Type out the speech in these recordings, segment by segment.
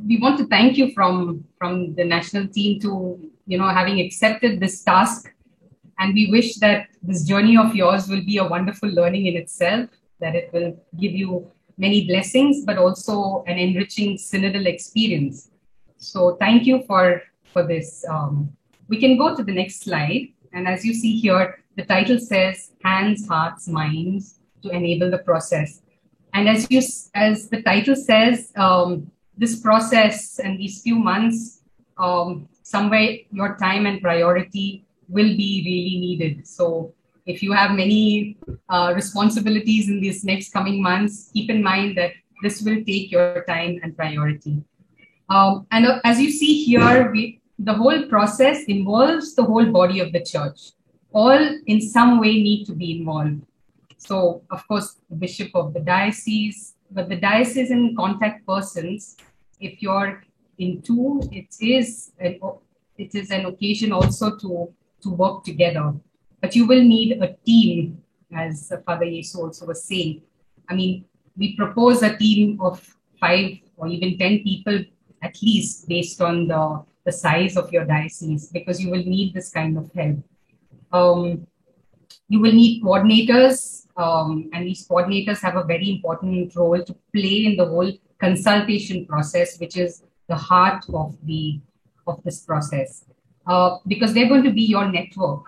we want to thank you from the national team to having accepted this task, and we wish that this journey of yours will be a wonderful learning in itself, that it will give you many blessings, but also an enriching synodal experience. So thank you for this. We can go to the next slide. And as you see here, the title says Hands, Hearts, Minds to Enable the Process. And as the title says, this process and these few months, somewhere your time and priority will be really needed. So if you have many responsibilities in these next coming months, keep in mind that this will take your time and priority. And as you see here, the whole process involves the whole body of the church. All in some way need to be involved. So, of course, the bishop of the diocese, but the diocesan contact persons, if you're in two, it is an occasion also to work together. But you will need a team, as Father Yesu also was saying. I mean, we propose a team of 5 or even 10 people at least, based on the size of your diocese, because you will need this kind of help. You will need coordinators, and these coordinators have a very important role to play in the whole consultation process, which is the heart of this process, because they're going to be your network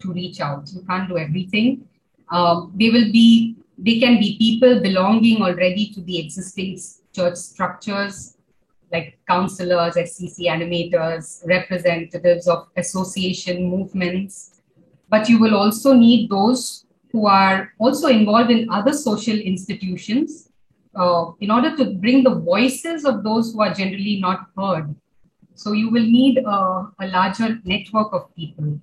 to reach out. You can't do everything. They can be people belonging already to the existing church structures, like counselors, SCC animators, representatives of association movements. But you will also need those who are also involved in other social institutions in order to bring the voices of those who are generally not heard. So you will need a larger network of people.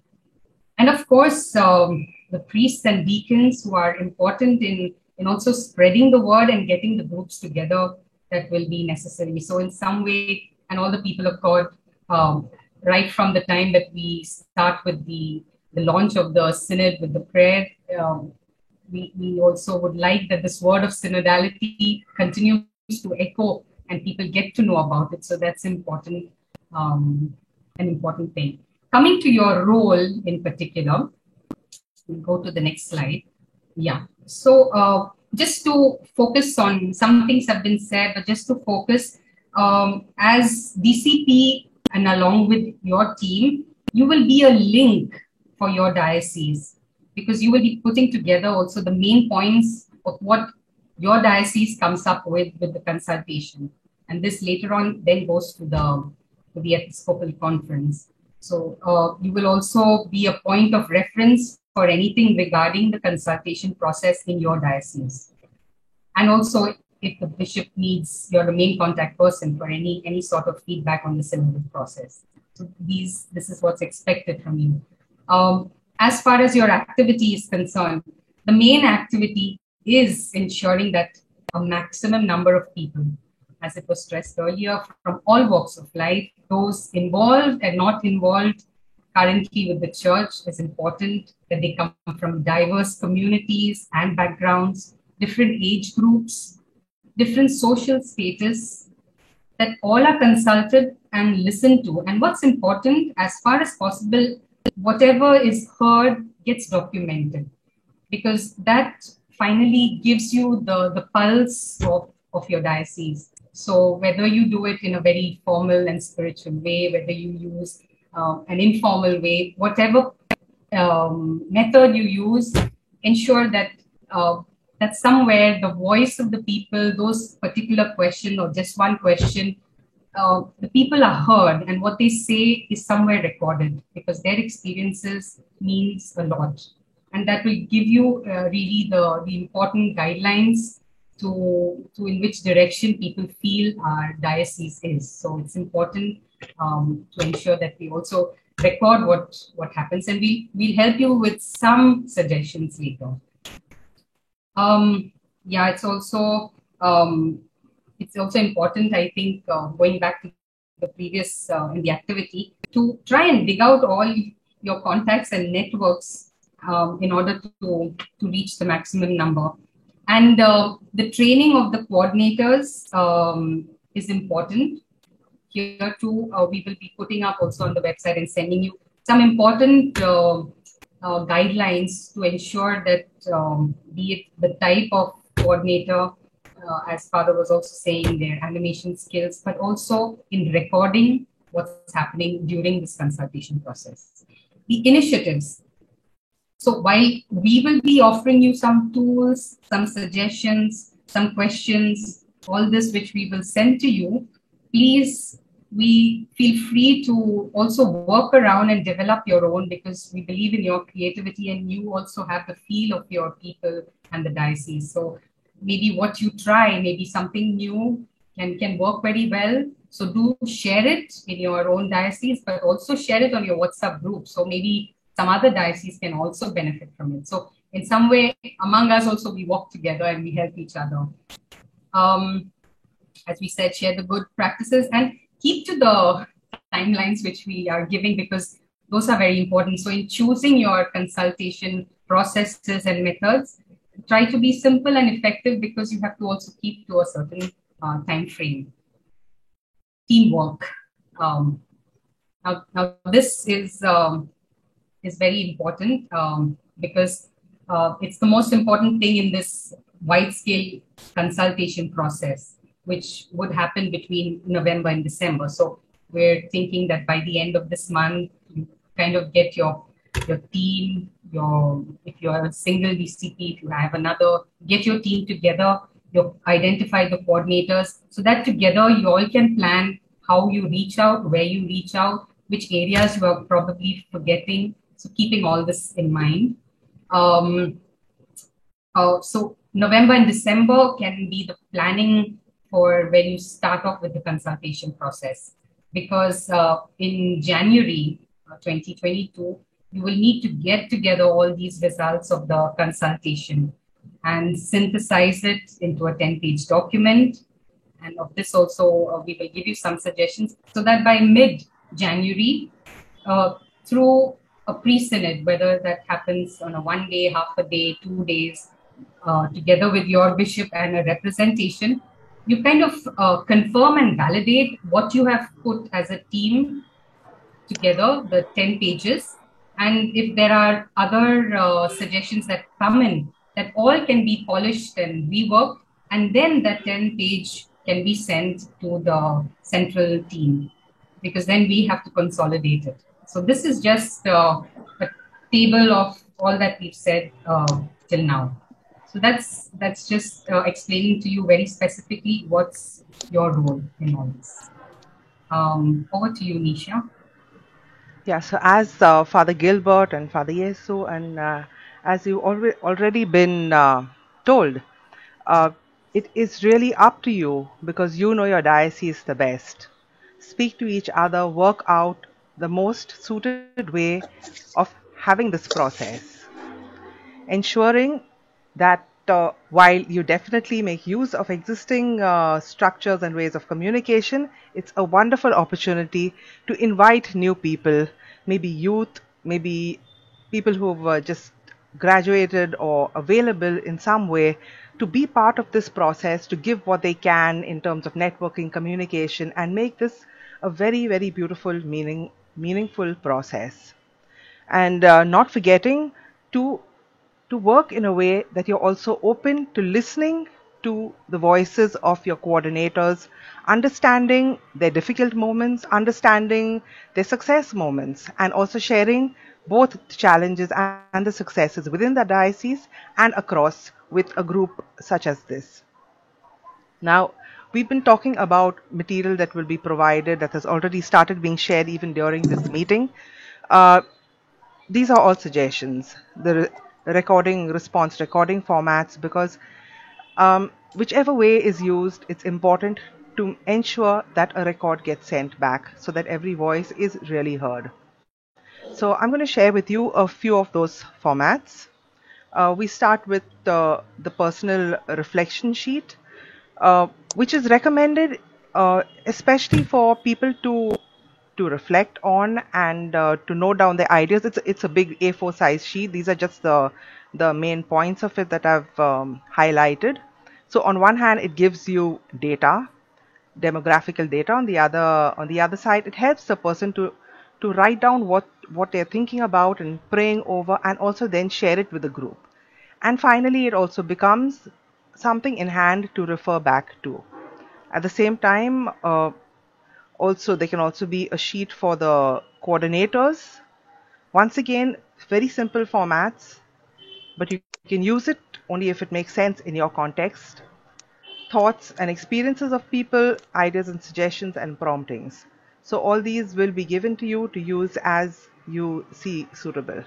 And of course, the priests and deacons who are important in also spreading the word and getting the groups together, that will be necessary. So in some way, and all the people of God, right from the time that we start with the launch of the synod with the prayer, we also would like that this word of synodality continues to echo and people get to know about it. So that's important, an important thing. Coming to your role in particular, we'll go to the next slide. Yeah. So just to focus on, some things have been said, but just to focus, as DCP and along with your team, you will be a link for your diocese, because you will be putting together also the main points of what your diocese comes up with the consultation. And this later on then goes to the Episcopal Conference. So you will also be a point of reference for anything regarding the consultation process in your diocese. And also, if the bishop needs, you're the main contact person for any sort of feedback on the synodal process. So this is what's expected from you. As far as your activity is concerned, the main activity is ensuring that a maximum number of people, as it was stressed earlier, from all walks of life, those involved and not involved currently with the church, is important, that they come from diverse communities and backgrounds, different age groups, different social status, that all are consulted and listened to. And what's important, as far as possible, whatever is heard gets documented, because that finally gives you the pulse of your diocese. So whether you do it in a very formal and spiritual way, whether you use an informal way, whatever method you use, ensure that that somewhere the voice of the people, those particular question or just one question, the people are heard, and what they say is somewhere recorded, because their experiences means a lot. And that will give you really the important guidelines to in which direction people feel our diocese is. So it's important to ensure that we also record what happens, and we'll help you with some suggestions later. Yeah, it's also important, I think, going back to the previous in the activity, to try and dig out all your contacts and networks in order to reach the maximum number. And the training of the coordinators is important. here too, we will be putting up also on the website and sending you some important guidelines to ensure that be it the type of coordinator, as Father was also saying, their animation skills, but also in recording what's happening during this consultation process. The initiatives. So while we will be offering you some tools, some suggestions, some questions, all this which we will send to you, please, we feel free to also work around and develop your own, because we believe in your creativity and you also have the feel of your people and the diocese. So maybe what you try, maybe something new can work very well. So do share it in your own diocese, but also share it on your WhatsApp group. So maybe some other dioceses can also benefit from it. So in some way, among us also, we work together and we help each other. As we said, share the good practices and keep to the timelines which we are giving, because those are very important. So in choosing your consultation processes and methods, try to be simple and effective, because you have to also keep to a certain time frame. Teamwork. Now this is very important, because it's the most important thing in this wide-scale consultation process, which would happen between November and December. So we're thinking that by the end of this month, you kind of get your team, if you're a single DCP, if you have another, get your team together, you identify the coordinators, so that together you all can plan how you reach out, where you reach out, which areas you are probably forgetting. So keeping all this in mind. So November and December can be the planning for when you start off with the consultation process, because in January 2022, you will need to get together all these results of the consultation and synthesize it into a 10-page document. And of this also, we will give you some suggestions, so that by mid-January, through a pre-synod, whether that happens on a 1 day, half a day, 2 days, together with your bishop and a representation, you kind of confirm and validate what you have put as a team together, the 10 pages. And if there are other suggestions that come in, that all can be polished and reworked, and then that 10-page can be sent to the central team, because then we have to consolidate it. So this is just a table of all that we've said till now. So that's just explaining to you very specifically what's your role in all this. Over to you, Nisha. Yeah, so as Father Gilbert and Father Yesu, and as you already been told, uh, it is really up to you, because you know your diocese the best. Speak to each other, work out the most suited way of having this process, ensuring that while you definitely make use of existing structures and ways of communication, it's a wonderful opportunity to invite new people, maybe youth, maybe people who've just graduated or available in some way, to be part of this process, to give what they can in terms of networking, communication, and make this a very, very beautiful, meaningful process. And not forgetting to work in a way that you're also open to listening to the voices of your coordinators, understanding their difficult moments, understanding their success moments, and also sharing both the challenges and the successes within the diocese and across with a group such as this. Now, we've been talking about material that will be provided, that has already started being shared even during this meeting. Uh, these are all suggestions, the recording formats, because whichever way is used, it's important to ensure that a record gets sent back so that every voice is really heard. So I'm going to share with you a few of those formats. We start with the personal reflection sheet, which is recommended especially for people to reflect on and to note down their ideas. It's a big A4 size sheet. These are just the main points of it that I've highlighted. So on one hand, it gives you data, demographical data. On the other side, it helps the person to write down what they're thinking about and praying over, and also then share it with the group. And finally, it also becomes something in hand to refer back to. At the same time, also there can also be a sheet for the coordinators. Once again, very simple formats, but you can use it only if it makes sense in your context. Thoughts and experiences of people, ideas and suggestions and promptings. So all these will be given to you to use as you see suitable.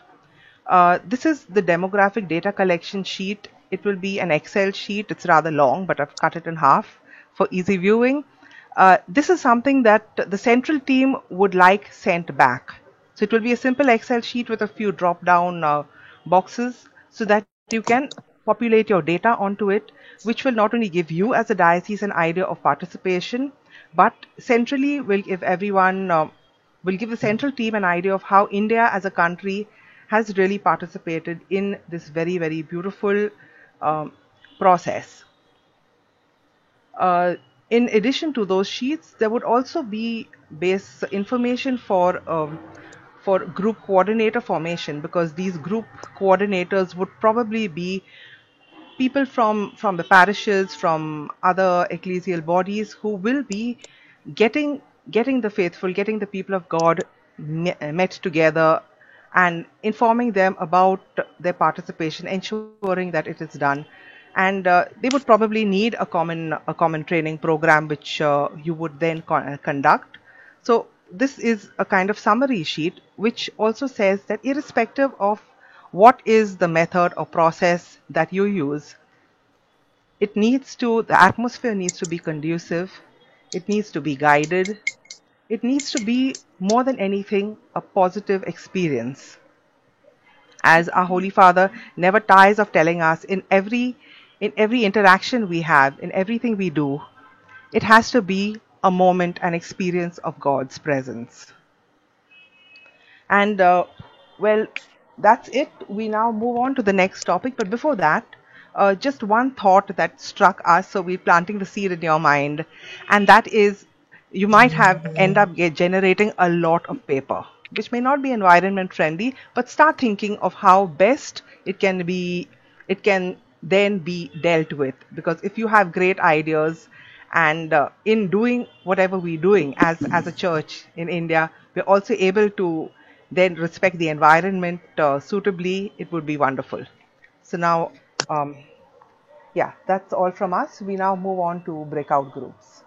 This is the demographic data collection sheet. It will be an Excel sheet. It's rather long, but I've cut it in half for easy viewing. This is something that the central team would like sent back. So it will be a simple Excel sheet with a few drop-down boxes so that you can populate your data onto it, which will not only give you as a diocese an idea of participation, but centrally will give everyone, will give the central team an idea of how India as a country has really participated in this very, very beautiful process. In addition to those sheets, there would also be base information for group coordinator formation, because these group coordinators would probably be people from the parishes, from other ecclesial bodies, who will be getting getting the faithful, getting the people of God met together and informing them about their participation, ensuring that it is done. And they would probably need a common training program, which you would then conduct. So this is a kind of summary sheet, which also says that irrespective of what is the method or process that you use, the atmosphere needs to be conducive, it needs to be guided, it needs to be more than anything a positive experience. As our Holy Father never tires of telling us, in every interaction we have, in everything we do, it has to be a moment, an experience of God's presence. And well, that's it. We now move on to the next topic. But before that, just one thought that struck us. So we're planting the seed in your mind, and that is, you might have end up generating a lot of paper, which may not be environment friendly. But start thinking of how best it can be. It can then be dealt with, because if you have great ideas, and in doing whatever we're doing as a church in India, we're also able to then respect the environment suitably, it would be wonderful. So now, yeah, that's all from us. We now move on to breakout groups.